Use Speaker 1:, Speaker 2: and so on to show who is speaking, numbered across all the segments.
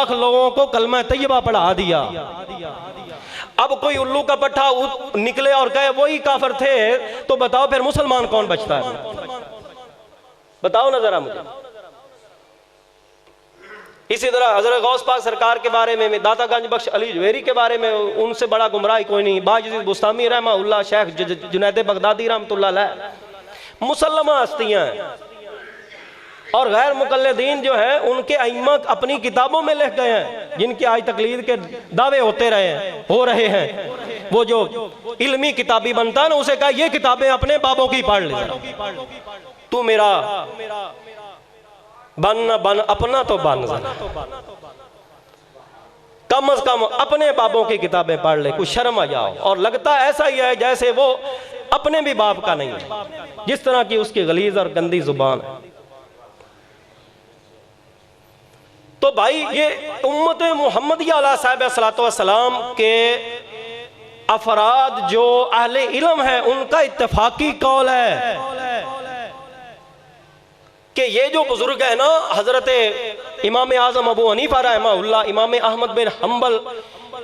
Speaker 1: लाख लोगों को कलमा तैयबा पढ़ा दिया। अब कोई उल्लू का पट्टा निकले और कहे वही काफिर थे, तो बताओ फिर मुसलमान कौन बचता है? बताओ ना जरा मुझे। इसी तरह हजरत गौस पाक सरकार के बारे में, दाता गंज बख्श अली जवेरी के बारे में, उनसे बड़ा गुमराह कोई नहीं। बायजीद बुस्तामी रहमतुल्लाह, शेख जुनैद बगदादी रहमतुल्लाह अलैह, मुसल्लमा हस्तियां हैं। और गैर मुकल्लिदीन जो है उनके अइम्मा अपनी किताबों में लिख गए हैं, जिनके आज तकलीद के दावे होते रहे हैं, हो रहे हैं। वो जो इल्मी किताबी बनता है ना, उसे कहा ये किताबें अपने बाबों की पढ़ ले, तू मेरा बन न बन, अपना तो बन, कम अज कम अपने बाबों की किताबें पढ़ ले, कुछ शर्म आ जाओ। और लगता ऐसा ही है जैसे वो अपने भी बाप का नहीं है, जिस तरह की उसकी गलीज और गंदी जुबान है। तो भाई ये उम्मत मुहम्मदिया अलैहिस्सलाम के अफराद जो अहले इल्म है, उनका इत्तेफाकी कौल है कि ये जो बुजुर्ग है ना, हजरत इमाम आजम अबू हनीफा रहमतुल्लाह, इमाम अहमद बिन हम्बल,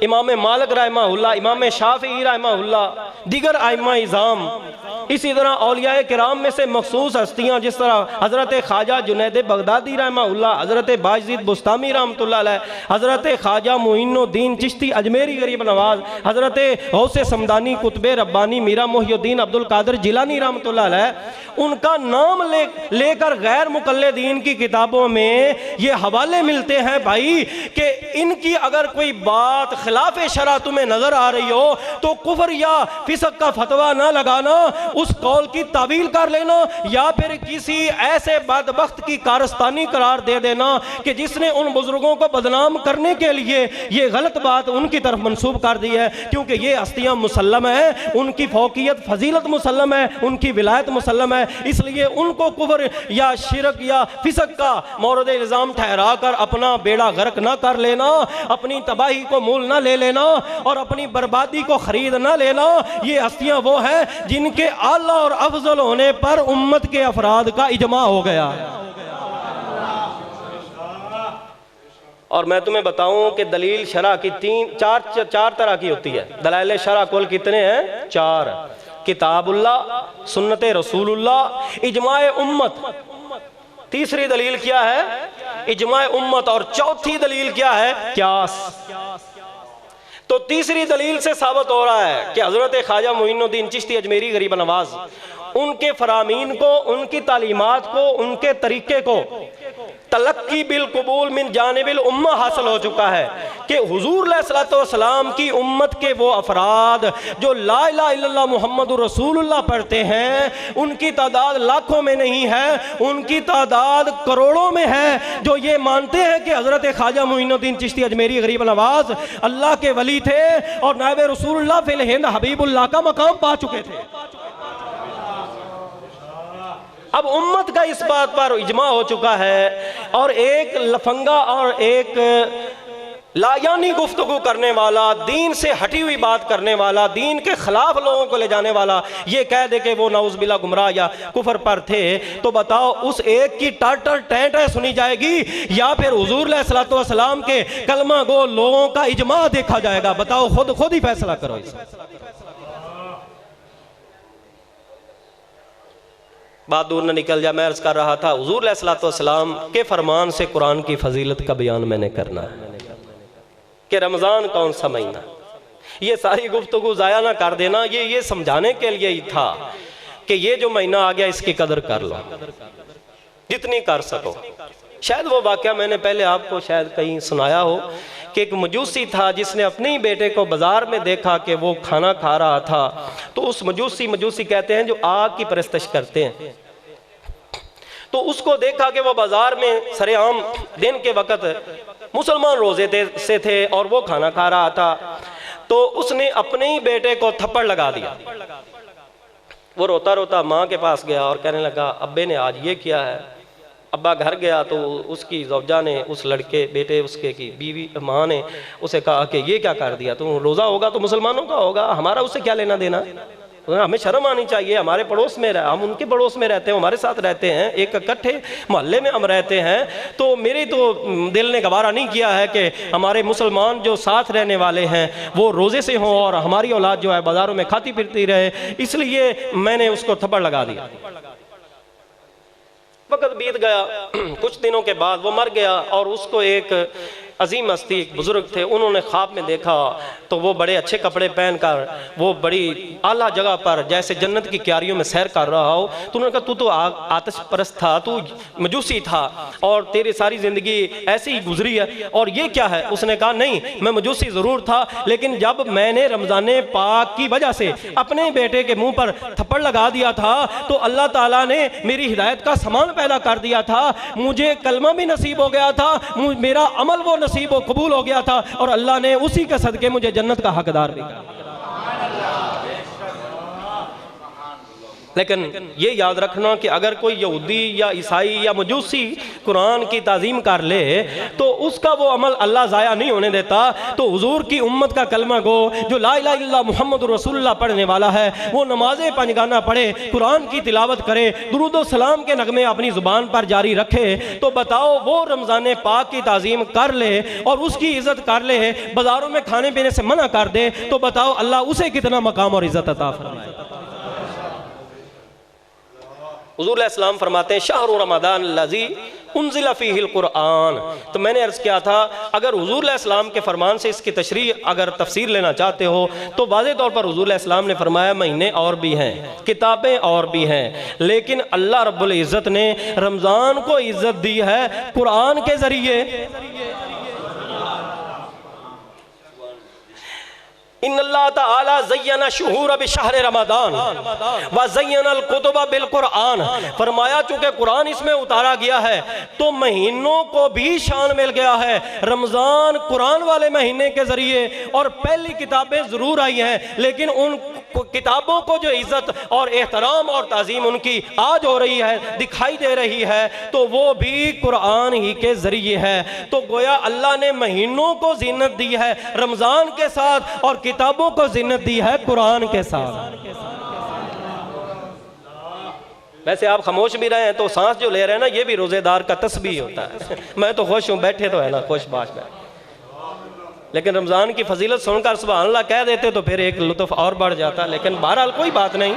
Speaker 1: इमाम मालिक रहमतुल्लाह, इमाम शाफी रहमतुल्लाह, दीगर आइम्मा इज़ाम, इसी तरह औलिया किराम में से मखसूस हस्तियाँ जिस तरह हज़रत ख्वाजा जुनैद बगदादी रहमतुल्लाह, हज़रत बायजीद बुस्तामी रहमतुल्लाह अलैह, हज़रत ख्वाजा मुइनुद्दीन चिश्ती अजमेरी गरीब नवाज, हज़रत गौसे समदानी कुतबे रब्बानी मीरा मुहियुद्दीन अब्दुल कादिर जिलानी रहमतुल्लाह अलैह, उनका नाम लेकर गैर मुकल्लिदीन की किताबों में ये हवाले मिलते हैं भाई कि इनकी अगर कोई बात खिलाफ शरा तुम्हें नजर आ रही हो तो कुफर या फिसक का फतवा ना लगाना, उस कौल की तावील कर लेना, या फिर किसी ऐसे बदबख्त की कारस्तानी करार दे देना कि जिसने उन बुजुर्गों को बदनाम करने के लिए ये गलत बात उनकी तरफ मंसूब कर दी है। क्योंकि ये हस्तियां मुसल्लम है, उनकी फौकियत फजीलत मुसल्लम है, उनकी विलायत मुसल्लम है, इसलिए उनको कुफर या शिरक या फिसक का मौरद इल्जाम ठहरा कर अपना बेड़ा गर्क ना कर लेना, अपनी तबाही को मूल ना ले लेना और अपनी बर्बादी को खरीद ना लेना। ये हस्तियां वो हैं जिनके आला और अफजल होने पर उम्मत के अफराद का इजमा हो गया। और मैं तुम्हें बताऊं कि दलील शरा की चार तरह की होती है। दलाइल शरा कुल कितने हैं? 4। किताबुल्लाह, सुन्नत रसूलुल्लाह, इजमाए उम्मत। तीसरी दलील क्या है? इजमाए उम्मत। और चौथी दलील क्या है? क्यास। तो तीसरी दलील से साबित हो रहा है कि हजरत ख्वाजा मुइनुद्दीन चिश्ती अजमेरी गरीब नवाज, उनके फरामीन को, उनकी तालीमात को, उनके तरीके को तलक्की बिल कबूल मिन जानिबिल उम्मा हासिल हो चुका है कि हुजूर अलैहिस्सलातु वस्सलाम की उम्मत के वो अफराद जो ला इलाहा इल्लल्लाह मुहम्मदुर रसूलुल्लाह पढ़ते हैं, उनकी तादाद लाखों में नहीं है, उनकी तादाद करोड़ों में है, जो ये मानते हैं कि हज़रत ख्वाजा मुइनुद्दीन चिश्ती अजमेरी गरीब नवाज अल्लाह के वली थे और नायब रसूलुल्लाह फिल हिंद हबीबुल्लाह का मकाम पा चुके थे। अब उम्मत का इस बात पर इजमा हो चुका है और एक लफंगा और एक लायानी गुफ्तगू करने वाला, दीन से हटी हुई बात करने वाला, दीन के खिलाफ लोगों को ले जाने वाला ये कह दे कि वो नाउज़ुबिल्लाह गुमराह या कुफर पर थे, तो बताओ उस एक की टाटर टैंट सुनी जाएगी या फिर हुजूर अलैहिस्सलातु वस्सलाम के कलमा गो लोगों का इजमा देखा जाएगा? बताओ, खुद ही फैसला करो। इस बात दूर न निकल जाए, मैं अर्ज कर रहा था हुजूर अलैहिस्सलातु वस्सलाम के फरमान से कुरान की फजीलत का बयान मैंने करना है कि रमज़ान कौन सा महीना। ये सारी गुफ्तगू ज़ाया ना कर देना, ये समझाने के लिए ही था कि ये जो महीना आ गया इसकी कदर कर लो जितनी कर सको। शायद वो वाक़या मैंने पहले आपको शायद कहीं सुनाया हो कि एक मजूसी था जिसने अपने ही बेटे को बाजार में देखा कि वो खाना खा रहा था, तो उस मजूसी कहते हैं जो आग की परस्तिश करते हैं, तो उसको देखा कि वो बाजार में सरेआम दिन के वक़्त मुसलमान रोज़े से थे और वो खाना खा रहा था, तो उसने अपने ही बेटे को थप्पड़ लगा दिया। वो रोता रोता माँ के पास गया और कहने लगा अब्बे ने आज ये किया है। अब्बा घर गया तो उसकी ज़ौजा ने, उस लड़के बेटे उसके की बीवी माँ ने उसे कहा कि ये क्या कर दिया, तुम रोज़ा होगा तो मुसलमानों का होगा, हमारा उससे क्या लेना देना। हमें शर्म आनी चाहिए, हमारे पड़ोस में हम उनके पड़ोस में रहते हैं, हमारे साथ रहते हैं, एक इकट्ठे मोहल्ले में हम रहते हैं। तो मेरे तो दिल ने गवारा नहीं किया है कि हमारे मुसलमान जो साथ रहने वाले हैं वो रोज़े से हों और हमारी औलाद जो है बाज़ारों में खाती फिरती रहे, इसलिए मैंने उसको थप्पड़ लगा दिया। वक्त बीत गया, कुछ दिनों के बाद वो मर गया और उसको एक अजीम हस्ती, एक बुजुर्ग थे, उन्होंने ख्वाब में देखा तो वो बड़े अच्छे कपड़े पहनकर वो बड़ी आला जगह पर जैसे जन्नत की क्यारियों में सैर कर रहा हो। तो उन्होंने कहा तू तो आतिश परस्त था, तू मजूसी था और तेरी सारी ज़िंदगी ऐसी ही गुजरी है, और ये क्या है? उसने कहा नहीं, मैं मजूसी ज़रूर था, लेकिन जब मैंने रमज़ान पाक की वजह से अपने बेटे के मुंह पर थप्पड़ लगा दिया था तो अल्लाह ताला ने मेरी हिदायत का सामान पैदा कर दिया था, मुझे कलमा भी नसीब हो गया था, मेरा अमल वो नसीब कबूल हो गया था, और अल्लाह ने उसी के सदके मुझे जन्नत का हकदार भी कर दिया। लेकिन ये याद रखना कि अगर कोई यहूदी या ईसाई या मजूसी कुरान की ताज़ीम कर ले तो उसका वो अमल अल्लाह ज़ाया नहीं होने देता। तो हुजूर की उम्मत का कलमा गो जो ला इलाहा इल्लल्लाह मुहम्मदुर रसूलुल्लाह पढ़ने वाला है, वो नमाज़ें पंजगाना पढ़े, कुरान की तिलावत करे, दुरूद व सलाम के नगमे अपनी ज़ुबान पर जारी रखे, तो बताओ वो रमज़ान पाक की ताज़ीम कर ले और उसकी इज़्ज़त कर ले, बाज़ारों में खाने पीने से मना कर दे, तो बताओ अल्लाह उसे कितना मकाम और इज़्ज़त अता फरमाए। हुज़ूर अलैहिस्सलाम फरमाते हैं शहरु रमज़ान लज़ी उन्ज़िला फ़ीहिल कुरआन। तो मैंने अर्ज़ किया था अगर हुज़ूर अलैहिस्सलाम के फरमान से इसकी तशरीह अगर तफसीर लेना चाहते हो तो वाज़ेह तौर पर हुज़ूर अलैहिस्सलाम ने फरमाया महीने और भी हैं, किताबें और भी हैं, लेकिन अल्लाह रब्बुल इज़्ज़त ने रमज़ान को इज़्ज़त दी है कुरान के ज़रिए। इन्नल्लाह ताला ज़य्यना शुहूर बिशहर रमज़ान व ज़य्यनल कुतुब बिल कुरआन। फरमाया चूंकि कुरान इसमें उतारा गया है तो महीनों को भी शान मिल गया है। रमज़ान कुरान वाले महीने के ज़रिए और पहली किताबें ज़रूर आई हैं, लेकिन उन किताबों को जो इज़्ज़त और एहतराम और ताज़ीम उनकी आज हो रही है, दिखाई दे रही है, तो वो भी कुरान ही के ज़रिए है। तो गोया अल्लाह ने महीनों को ज़ीनत दी है रमज़ान के साथ और किताबों को ज़ीनत दी है कुरान के साथ। वैसे आप खामोश भी रहे हैं तो सांस जो ले रहे हैं ना, ये भी रोज़ेदार का तस्बीह होता है। मैं तो खुश हूँ, बैठे तो है ना खुशबाश में, लेकिन रमज़ान की फजीलत सुनकर सुभान अल्लाह कह देते तो फिर एक लुत्फ़ और बढ़ जाता। लेकिन बहरहाल कोई बात नहीं,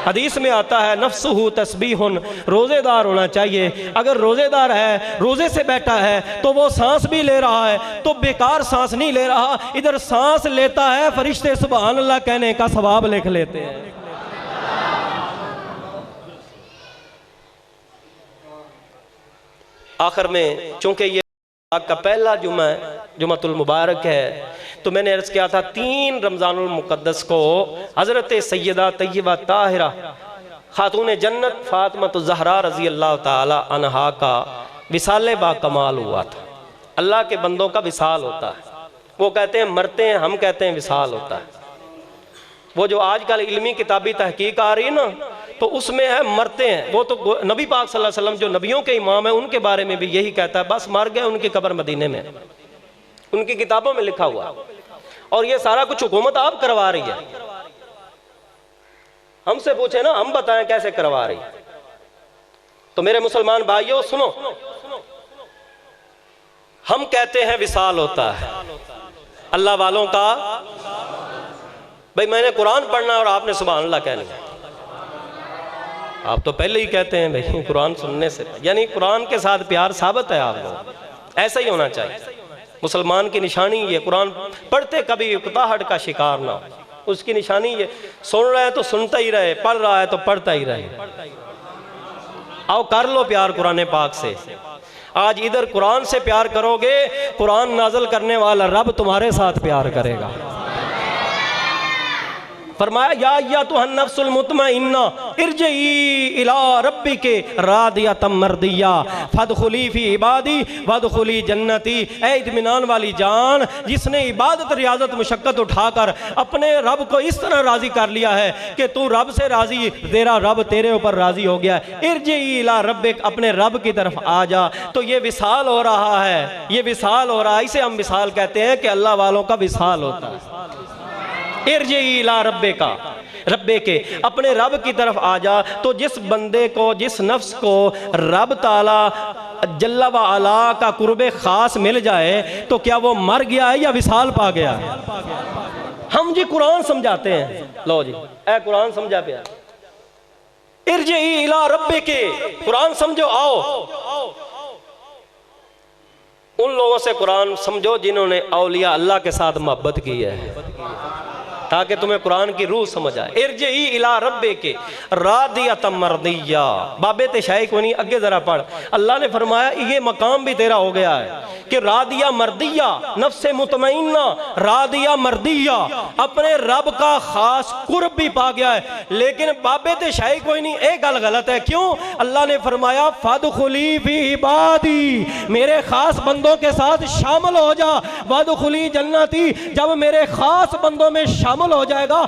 Speaker 1: हदीस में आता है नफ्सुहु तस्बीहुन, रोज़ेदार होना चाहिए। अगर रोज़ेदार है, रोज़े से बैठा है, तो वो सांस भी ले रहा है तो बेकार सांस नहीं ले रहा, इधर सांस लेता है, फरिश्ते सुभान अल्लाह कहने का सवाब लिख लेते हैं। आखिर में चूंकि ये का पहला जुमा जुमातुल मुबारक है, तो मैंने अर्ज़ किया था 3 रमज़ानुल मुक़द्दस को हज़रत सैयदा तय्यबा ताहिरा खातून जन्नत फ़ातिमा ज़हरा रज़ी अल्लाह ताला अन्हा का विसाल बा कमाल हुआ था। अल्लाह के बंदों का विसाल होता है, वो कहते हैं मरते हैं, हम कहते हैं विसाल होता है। वो जो आजकल इल्मी किताबी तहकीक आ रही है ना, तो उसमें है मरते हैं। वो तो नबी पाक सल्लल्लाहु अलैहि वसल्लम जो नबियों के इमाम है उनके बारे में भी यही कहता है, बस मर गए, उनकी कब्र मदीने में, उनकी किताबों में लिखा हुआ। और ये सारा कुछ हुकूमत आप करवा रही है। हमसे पूछे ना, हम बताएं कैसे करवा रही। तो मेरे मुसलमान भाइयों सुनो, हम कहते हैं विसाल होता है अल्लाह वालों का। भाई मैंने कुरान पढ़ना और आपने सुभान अल्लाह कहना। आप तो पहले ही कहते हैं भाई कुरान सुनने से, यानी कुरान के साथ प्यार साबित है आप लोग। ऐसा ही होना चाहिए। मुसलमान की निशानी ये, कुरान पढ़ते कभी उकताहट का शिकार ना हो, उसकी निशानी ये। सुन रहा है तो सुनता ही रहे, पढ़ रहा है तो पढ़ता ही रहे। आओ कर लो प्यार कुरान पाक से। आज इधर कुरान से प्यार करोगे, कुरान नाज़िल करने वाला रब तुम्हारे साथ प्यार करेगा। फरमाया या अय्युहन नफ्सुल मुतमइन्ना इरजिई इला रब्बिके रादियतम मर्दिया फदखुली फी इबादी वदखुली जन्नती। ए इत्मीनान वाली जान, जिसने इबादत रियाजत मुशक्कत उठाकर अपने रब को इस तरह राजी कर लिया है कि तू रब से राजी, तेरा रब तेरे ऊपर राजी हो गया। इरजिई इला रब्बिक, अपने रब की तरफ आ जा। तो ये विसाल हो रहा है, ये विसाल हो रहा है। इसे हम विसाल कहते हैं कि अल्लाह वालों का विसाल होता है। इरजी इला रब्बिका, रब्बे के, अपने रब की तरफ आ जा। तो जिस बंदे को, जिस नफ्स को रब ताला जल्ला व अला का कुर्बे खास मिल जाए तो क्या वो मर गया है या विसाल पा गया है? हम जी कुरान समझाते हैं, लो जी ए कुरान समझा पे इरजी इला रब्बे के, कुरान समझो, आओ उन लोगों से कुरान समझो जिन्होंने औलिया अल्लाह के साथ मोहब्बत की है, ताकि तुम्हें कुरान की रूह समझ आए। इरजी इला रब्बे के रादियतम मर्दिया, बाबे तेशाई को नहीं, अगे जरा पढ़। अल्लाह ने फरमाया ये मकाम भी तेरा हो गया है कि रादिया मर्दिया, नफ्से मुतमइन्ना, रादिया मर्दिया, अपने रब का खास कुर्ब भी पा गया है। लेकिन बाबे तेशाई कोई नहीं, एक गल गलत है। क्यों? अल्लाह ने फरमाया फदखुली फी इबादी, मेरे खास बंदों के साथ शामिल हो जा, वदखुली जन्नती, जब मेरे खास बंदों में शामिल हो जाएगा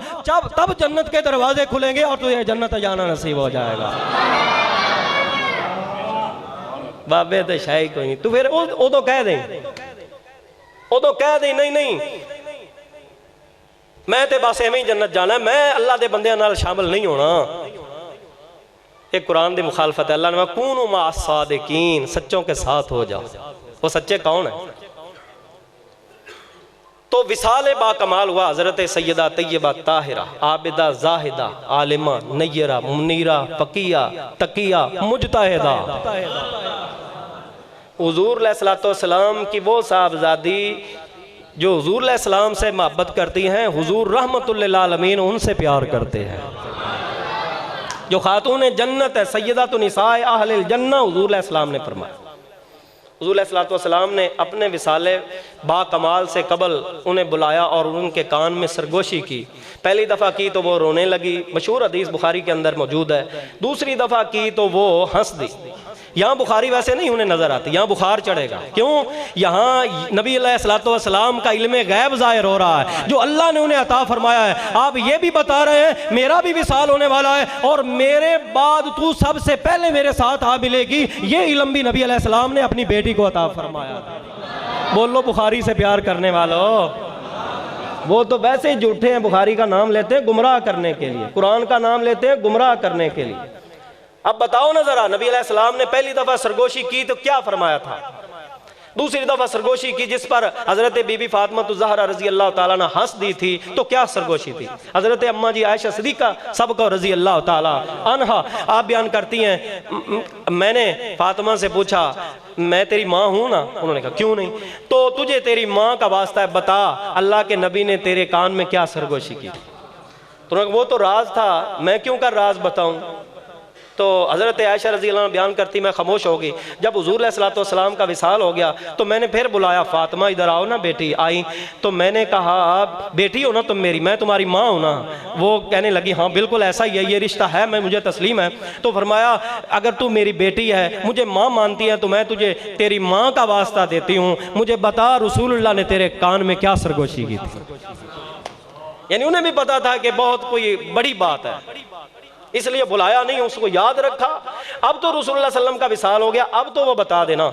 Speaker 1: तब जन्नत के दरवाजे खुलेंगे और तुझे जन्नत जाना नसीब हो जाएगा। बाबे तो शाही कोई नहीं, तू फिर उदो कह दे, उदो कह दे नहीं नहीं मैं तो बस एवं ही जन्नत जाना, मैं अल्लाह के बंदे नाल शामिल नहीं होना। एक कुरान की मुखालफत है। अल्लाह ने कूनु मा सादिकीन, सच्चों के साथ हो जाओ। वो सच्चे कौन है? तो विसाल बाकमाल हुआ हज़रत सैयदा तैयबा ताहिरा, आबिदा जाहिदा, आलिमा नय्यरा मुनीरा फकिया तकिया मुजतहिदा, हुजूर अलैहिस्सलाम की वो साहबजादी जो हुजूर अलैहिस्सलाम से मोहब्बत करती हैं, हुजूर रहमतुल लिल आलमीन उनसे प्यार करते हैं। जो खातून जन्नत है, सैयदतु निसाए अहलिल जन्नह, हुजूर अलैहिस्सलाम ने फरमाया। हुजूर अलैहिस्सलाम ने अपने विसाले बाकमाल से कबल उन्हें बुलाया और उनके कान में सरगोशी की। पहली दफ़ा की तो वो रोने लगी, मशहूर हदीस बुखारी के अंदर मौजूद है। दूसरी दफ़ा की तो वो हंस दी। यहाँ बुखारी वैसे नहीं उन्हें नज़र आती, यहाँ बुखार चढ़ेगा। क्यों? यहाँ नबी अलैहिस्सलाम का इल्मे गैब ज़ाहिर हो रहा है जो अल्लाह ने उन्हें अता फरमाया है। आप ये भी बता रहे हैं मेरा भी विसाल होने वाला है और मेरे बाद तू सबसे पहले मेरे साथ आ मिलेगी। ये इल्म भी नबी अलैहिस्सलाम ने अपनी बेटी को अता फरमाया। बोलो बुखारी से प्यार करने वालों, वो तो वैसे ही झूठे हैं, बुखारी का नाम लेते हैं गुमराह करने के लिए, कुरान का नाम लेते हैं गुमराह करने के लिए। अब बताओ ना जरा, नबी अलैहिस्सलाम ने पहली दफा सरगोशी की तो क्या फरमाया था? दूसरी दफा सरगोशी की जिस पर हजरत बीबी फातिमा ज़हरा रजी अल्लाह ताला ने हंस दी थी तो क्या सरगोशी थी? हजरत अम्मा जी आयशा सिद्दीका सबको रजी अल्लाह ताला अन्हा आप बयान करती हैं, मैंने फातिमा से पूछा मैं तेरी माँ हूँ ना? उन्होंने कहा क्यों नहीं। तो तुझे तेरी माँ का वास्ता है, बता अल्लाह के नबी ने तेरे कान में क्या सरगोशी की? तो वो तो राज था, मैं क्यों कर राज बताऊँ? तो हज़रत आयशा रज़ी अल्लाह बयान करती मैं खामोश हो गई। जब हुज़ूर अलैहिस्सलाम का विसाल हो गया तो मैंने फिर बुलाया, फातिमा इधर आओ ना बेटी। आई तो मैंने कहा आप बेटी हो ना तुम मेरी, मैं तुम्हारी माँ हूँ ना? वो कहने लगी हाँ बिल्कुल ऐसा ही है, ये रिश्ता है, मैं मुझे तस्लीम है। तो फरमाया अगर तू मेरी बेटी है, मुझे माँ मानती है, तो मैं तुझे तेरी माँ का वास्ता देती हूँ, मुझे बता रसूलुल्लाह ने तेरे कान में क्या सरगोशी की थी? यानी उन्हें भी पता था कि बहुत कोई बड़ी बात है, इसलिए बुलाया नहीं, उसको याद रखा। अब तो रसूलुल्लाह सल्लल्लाहु अलैहि वसल्लम का विसाल हो गया, अब तो वो बता देना।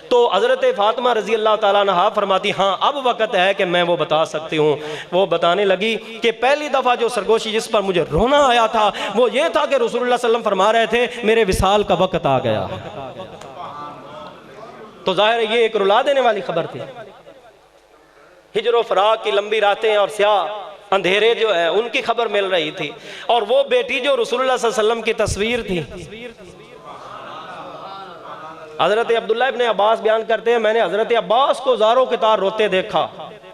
Speaker 1: तो हज़रत फातिमा रज़ी अल्लाह ताला अन्हा फरमाती हाँ अब वक़्त है कि मैं वो बता सकती हूँ। वो बताने लगी कि पहली दफ़ा जो सरगोशी जिस पर मुझे रोना आया था वो ये था कि रसूलुल्लाह सल्लल्लाहु अलैहि वसल्लम फरमा रहे थे मेरे विसाल का वक़्त आ गया। तो जाहिर है ये एक रुला देने वाली खबर थी। हिजर व फराक की लंबी रातें और स्याह अंधेरे जो है उनकी खबर मिल रही थी, और वो बेटी जो रसूलुल्लाह सल्लल्लाहु अलैहि वसल्लम की तस्वीर थी। हजरत अब्दुल्लाह इब्न अब्बास बयान करते हैं मैंने हजरत अब्बास को ज़ारों के तार रोते देखा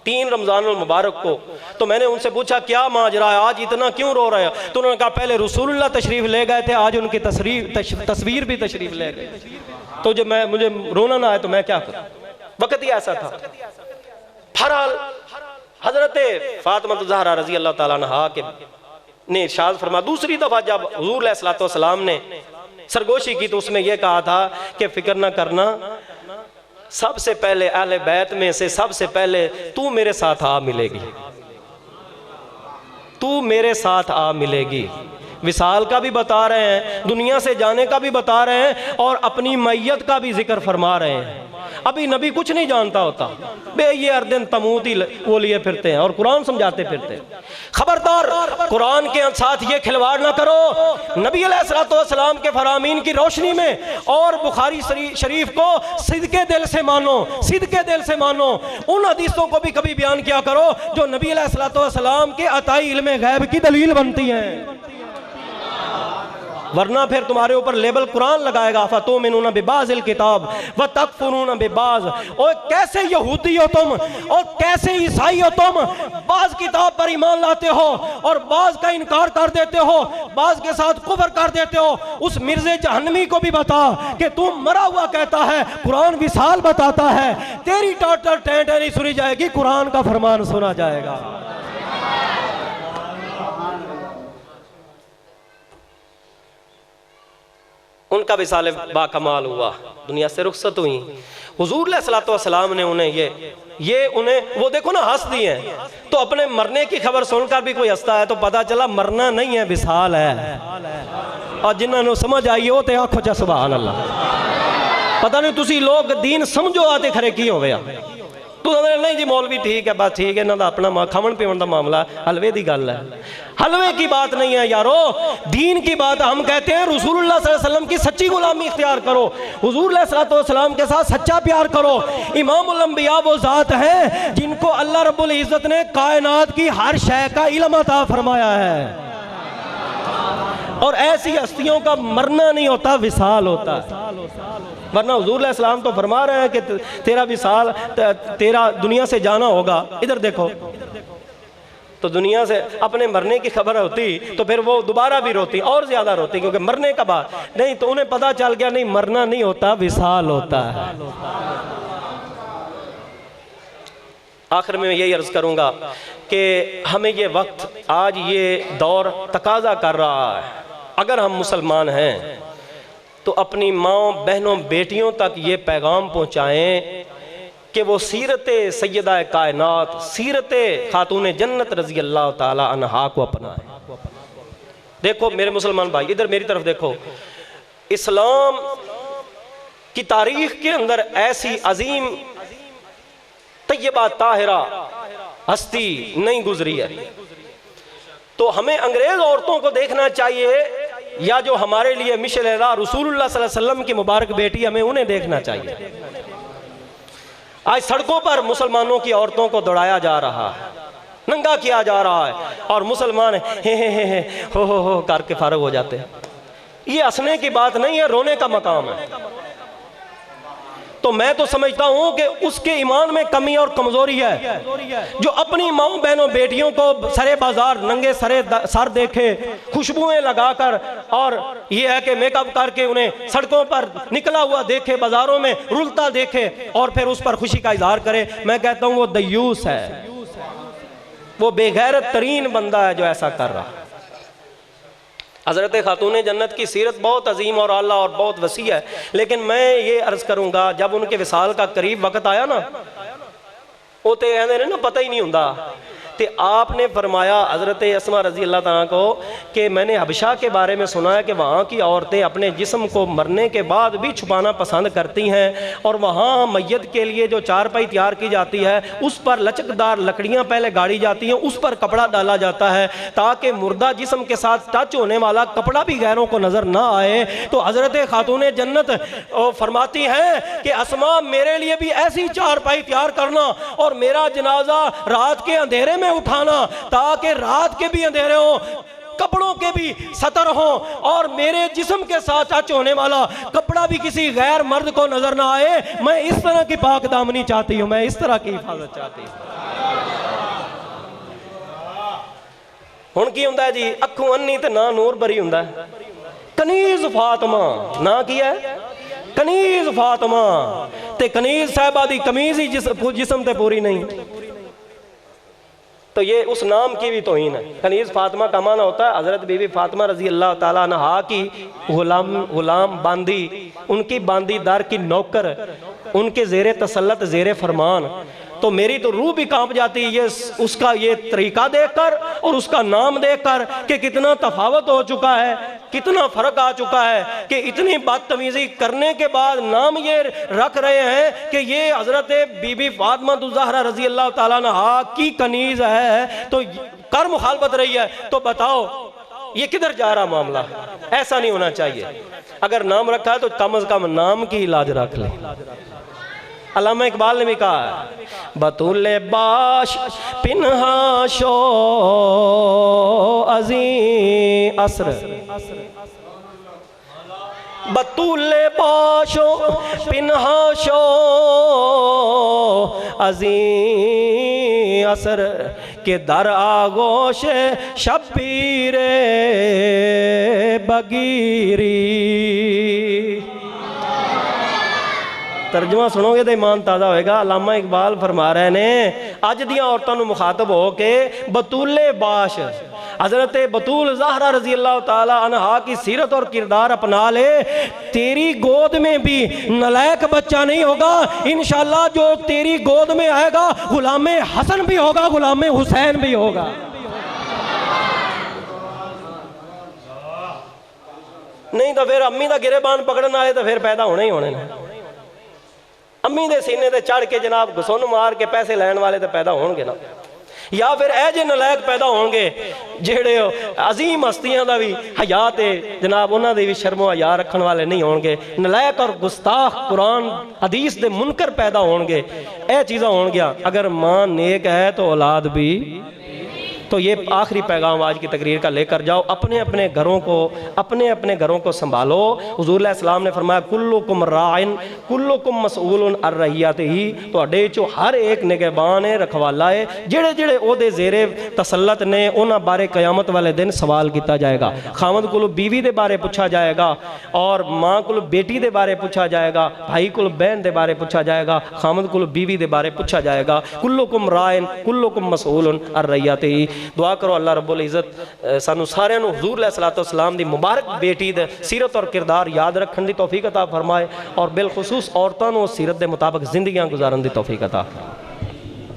Speaker 1: 3 रमज़ानुल मुबारक को। तो मैंने उनसे पूछा क्या माजरा है, आज इतना क्यों रो रहे हो? तो उन्होंने कहा पहले रसूलुल्लाह तशरीफ ले गए थे, आज उनकी तस्वीर भी तशरीफ ले गए, तो जब मुझे रोना ना आए तो मैं क्या करूं? वक्त ही ऐसा था। बहरहाल हजरत फातिमा ज़हरा रज़ी अल्लाह ताला अन्हा के ने इरशाद फरमा, दूसरी दफ़ा जब हुज़ूर अलैहिस्सलाम ने सरगोशी की तो उसमें यह कहा था कि फिक्र ना करना, सबसे पहले अहले बैत में से सबसे पहले तू मेरे साथ आ मिलेगी, तू मेरे साथ आ मिलेगी। विसाल का भी बता रहे हैं, दुनिया से जाने का भी बता रहे हैं और अपनी मैयत का भी जिक्र फरमा रहे हैं। अभी नबी कुछ नहीं जानता होता, बे ये हर दिन तमूत ही वो लिए फिरते हैं और कुरान समझाते फिरते हैं। खबरदार, कुरान के साथ ये खिलवाड़ ना करो। नबी अलैहिस्सलाम के फरामीन की रोशनी में और बुखारी शरीफ को सिद्के दिल से मानो, सिद्के दिल से मानो। उन हदीसों को भी कभी बयान किया करो जो नबी अलैहिस्सलाम के अताई इल्मे गैब की दलील बनती हैं, वरना फिर तुम्हारे ऊपर लेबल कुरान लगाएगा, फतुमिनूना बिबाज़िल किताब व तकफुरूना बिबाज़। और कैसे यहूदी हो तुम और कैसे ईसाई हो तुम, बाज़ किताब पर ईमान लाते हो और बाज़ का इनकार कर देते हो, बाज़ के साथ कुफ्र कर देते हो। उस मिर्ज़े जहन्नमी को भी बता कि तुम मरा हुआ कहता है, कुरान विसाल बताता है। तेरी टाटर टेंट नहीं सुनी जाएगी, कुरान का फरमान सुना जाएगा। उनका विसाल बाकमाल हुआ, दुनिया से रुखसत हुई। हुजूर अलैहिस्सलाम ने उन्हें ये उन्हें वो देखो ना हंस दिए हैं। तो अपने मरने की खबर सुनकर भी कोई हंसता है तो पता चला मरना नहीं है, विसाल है। और जिन्होंने समझ आई वो तो आखो चा सुभान अल्लाह। पता नहीं तुसी लोग दीन समझो आते खरे की हो गया। तू नहीं जी मौलवी ठीक है, बस ठीक है, इन्हों का अपना खावन पीवन का मामला, हलवे की गल है। हलवे की बात नहीं है यारो, दीन की बात। हम कहते हैं रसूलुल्लाह सल्लल्लाहु अलैहि वसल्लम की सच्ची गुलामी इख्तियार करो, हुजूर अलैहिस्सलाम के साथ सच्चा प्यार करो। इमामुल अंबिया वो ज़ात है जिनको अल्लाह रब्बुल इज़्ज़त ने कायनात की हर शय का इल्म अता फरमाया है। और ऐसी हस्तियों का मरना नहीं होता, विसाल होता है। वरना हुजूर अलैहिस्सलाम तो फरमा रहे हैं कि तेरा विसाल, तेरा दुनिया से जाना होगा। इधर देखो, तो दुनिया से अपने मरने की खबर होती तो फिर वो दोबारा भी रोती, और ज्यादा रोती, क्योंकि मरने का बाद नहीं तो उन्हें पता चल गया नहीं मरना नहीं होता, विसाल होता है। आखिर में यही अर्ज करूंगा कि हमें ये वक्त, आज ये दौर तकाजा कर रहा है, अगर हम मुसलमान हैं तो अपनी माओ बहनों बेटियों तक ये पैगाम पहुँचाएँ कि वो सीरत सैयदा कायनात, सीरत खातून जन्नत रज़ी अल्लाह ताला अन्हा को अपनाएं। देखो मेरे मुसलमान भाई, इधर मेरी तरफ देखो, इस्लाम की तारीख के अंदर ऐसी अजीम तैयबा ताहिरा हस्ती नहीं गुजरी है। तो हमें अंग्रेज औरतों को देखना चाहिए या जो हमारे लिए मिशल-ए-रा रसूलुल्लाह सल्लल्लाहु अलैहि वसल्लम की मुबारक बेटी, हमें उन्हें देखना चाहिए। आज सड़कों पर मुसलमानों की औरतों को दौड़ाया जा रहा है, नंगा किया जा रहा है, और मुसलमान हे हो करके फारग हो जाते हैं। ये हंसने की बात नहीं है, रोने का मकाम है। तो मैं तो समझता हूं कि उसके ईमान में कमी और कमजोरी है जो अपनी माओ बहनों बेटियों को सरे बाजार नंगे सर देखे, खुशबुएं लगाकर, और ये है कि मेकअप करके उन्हें सड़कों पर निकला हुआ देखे, बाजारों में रुलता देखे, और फिर उस पर खुशी का इजहार करे। मैं कहता हूं वो दयूस है, वो बेगैरत तरीन बंदा है जो ऐसा कर रहा है। हज़रत खातून जन्नत की सीरत बहुत अजीम और आला और बहुत वसी है, लेकिन मैं ये अर्ज़ करूँगा जब उनके विसाल का करीब वक्त आया ना, वो तो कहते ना पता ही नहीं होता। तो आपने फरमाया हज़रत अस्मा रज़ी अल्लाह तआला को कि मैंने हबशा के बारे में सुना है कि वहाँ की औरतें अपने जिस्म को मरने के बाद भी छुपाना पसंद करती हैं, और वहाँ मैयत के लिए जो चारपाई तैयार की जाती है उस पर लचकदार लकड़ियाँ पहले गाड़ी जाती हैं, उस पर कपड़ा डाला जाता है ताकि मुर्दा जिस्म के साथ टच होने वाला कपड़ा भी गैरों को नज़र ना आए। तो हज़रत खातून जन्नत फरमाती हैं कि अस्मा मेरे लिए भी ऐसी चारपाई तैयार करना और मेरा जनाजा रात के अंधेरे में उठाना, ताकि रात के भी अंधेरे हो, कपड़ों के भी सतर हो, और मेरे जिस्म के साथ टच होने वाला कपड़ा भी किसी गैर मर्द को नजर ना आए। मैं इस तरह की पाक दामनी चाहती हूं, मैं इस तरह की हिफाजत चाहती हूं। हुण की हुंदा है जी, अखों अन्नी ते ना नूर बरी हुंदा है। कनीज फातिमा ना की है, कनीज फातिमा ते कनीज साहिबा दी कमीज ही जिस्म ते पूरी नहीं, तो ये उस नाम की भी तौहीन है। कनीज़ फातिमा का माना होता है हज़रत बीबी फातिमा रज़ी अल्लाह ताला अन्हा की गुलाम बांदी, उनकी बांदीदार की नौकर, उनके ज़ेरे तसल्लत ज़ेरे फरमान। तो मेरी तो रूह भी कांप जाती है ये उसका ये तरीका देखकर और उसका नाम देखकर कि कितना तफावत हो चुका है, कितना फर्क आ चुका है कि इतनी बदतमीजी करने के बाद नाम ये रख रहे हैं कि ये हजरत बीबी फातिमा ज़हरा रजी अल्लाह ताला अन्हा की कनीज है, तो कर मुखालफत रही है। तो बताओ ये किधर जा रहा मामला? ऐसा नहीं होना चाहिए। अगर नाम रखा है तो कम से कम नाम की इलाज रख ले। अल्लामा इकबाल ने भी कहा है बतूले बाश पिन्हा शो अजी असर, बतूले बाशो पिन्हा शो अजी असर के दर आगोश शब्बीरे बगीरी। तर्जुमा सुनोगे तो ईमान ताज़ा होएगा। अल्लामा इकबाल फरमा रहे ने अज दियां औरतों को मुखातब हो के बतूले बाश हजरत बतूल ज़हरा रजी अल्लाह ताला अन्हा की सीरत और किरदार अपना ले, तेरी गोद में भी नलायक बच्चा नहीं होगा इंशाअल्लाह। जो तेरी गोद में आएगा गुलामे हसन भी होगा, गुलामे हुसैन भी होगा। नहीं तो फिर अम्मी का गिरेबान पकड़ने वाले तो फिर पैदा होने ही होने ने। अम्मी दे सीने ते चढ़ के जनाब घुसन मार के पैसे लैन वाले तो पैदा होंगे ना, या फिर ऐ जे नलायक पैदा होंगे जेड़े अजीम हस्तियां दा भी हया ते जनाब उन्हां दे भी शर्मो हया रखने वाले नहीं होंगे। नलायक और गुस्ताख कुरान हदीस दे मुनकर पैदा होंगे। ऐ चीज़ां होंगियां। अगर माँ नेक है तो औलाद भी। तो ये आखिरी पैगाम आज की तकरीर का लेकर जाओ, अपने अपने घरों को संभालो। हुजूर अलैहिस्सलाम ने फरमाया कुल्लुकुम राइन कुल्लुकुम मसऊलुन अर रहियतिही, तुहाडे चो हर एक निगहबान है, रखवाला है। जेड़े जेड़े ओहदे ज़ेरे तसल्लत ने उन्हां बारे क़यामत वाले दिन सवाल किया जाएगा। खामद कोलों बीवी दे बारे पूछा जाएगा, और माँ कोलों बेटी दे बारे पूछा जाएगा, भाई कोलों बहन दे बारे पूछा जाएगा, खामद कोलों बीवी दे बारे पूछा जाएगा। कुल्लुकुम राइन कुल्लुकुम मसऊलुन अर रहियतिही। दुआ करो अल्लाह रब्बुल इज़्ज़त सानू सारियां नू हुज़ूर अलैहिस्सलातु वस्सलाम दी मुबारक बेटी दे सीरत और किरदार याद रखने की तौफीक अता फरमाए, और बिलखुसूस औरतों नू सीरत दे मुताबिक जिंदगियां गुजारन की तौफीक अता।